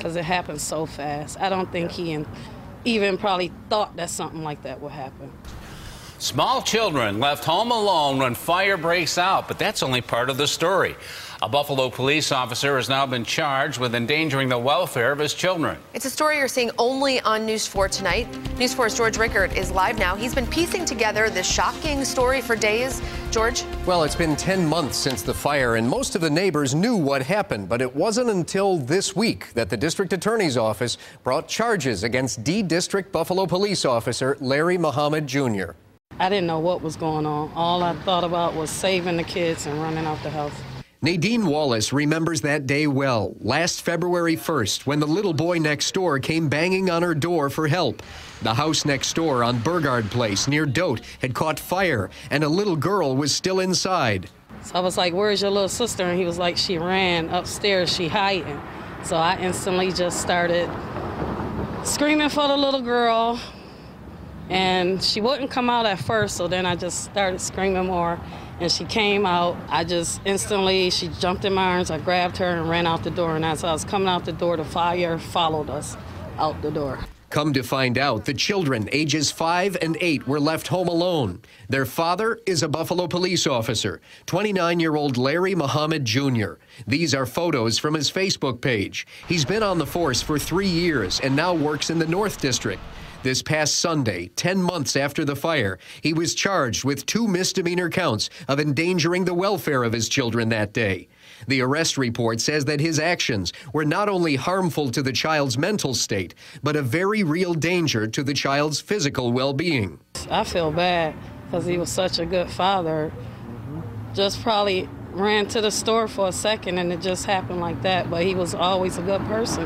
because it happened so fast. I don't think he even probably thought that something like that would happen. Small children left home alone when fire breaks out, but that's only part of the story. A Buffalo police officer has now been charged with endangering the welfare of his children. It's a story you're seeing only on News 4 tonight. News 4's George Rickert is live now. He's been piecing together this shocking story for days. George? Well, it's been 10 months since the fire, and most of the neighbors knew what happened, but it wasn't until this week that the district attorney's office brought charges against D District Buffalo police officer Larry Muhammad Jr. I didn't know what was going on. All I thought about was saving the kids and running out the house. Nadine Wallace remembers that day well, last February 1st, when the little boy next door came banging on her door for help. The house next door on Burgard Place near Dote had caught fire, and a little girl was still inside. So I was like, "Where's your little sister?" And he was like, "She ran upstairs, she hiding." So I instantly just started screaming for the little girl, and she wouldn't come out at first, so then I just started screaming more. And she came out. I just instantly, she jumped in my arms. I grabbed her and ran out the door. And as I was coming out the door, the fire followed us out the door. Come to find out, the children, ages 5 and 8, were left home alone. Their father is a Buffalo police officer, 29-year-old Larry Muhammad Jr. These are photos from his Facebook page. He's been on the force for 3 years and now works in the North District. This past Sunday, 10 months after the fire, he was charged with 2 misdemeanor counts of endangering the welfare of his children that day. The arrest report says that his actions were not only harmful to the child's mental state, but a very real danger to the child's physical well-being. I feel bad because he was such a good father. Just probably ran to the store for a second and it just happened like that. But he was always a good person,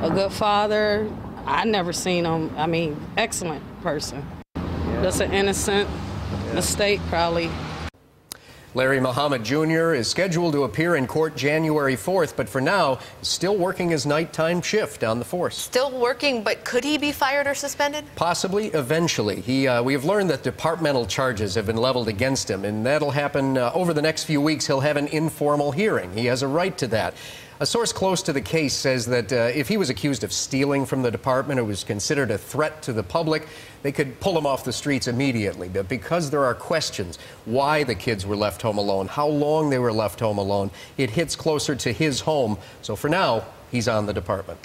a good father. I never seen him, excellent person. Just an innocent mistake, probably. Larry Muhammad Jr. is scheduled to appear in court January 4th, but for now, still working his nighttime shift on the force. Still working, but could he be fired or suspended? Possibly, eventually. We have learned that departmental charges have been leveled against him, and that'll happen over the next few weeks. He'll have an informal hearing. He has a right to that. A source close to the case says that if he was accused of stealing from the department, it was considered a threat to the public, they could pull him off the streets immediately. But because there are questions why the kids were left home alone, how long they were left home alone, it hits closer to his home. So for now, he's on the department.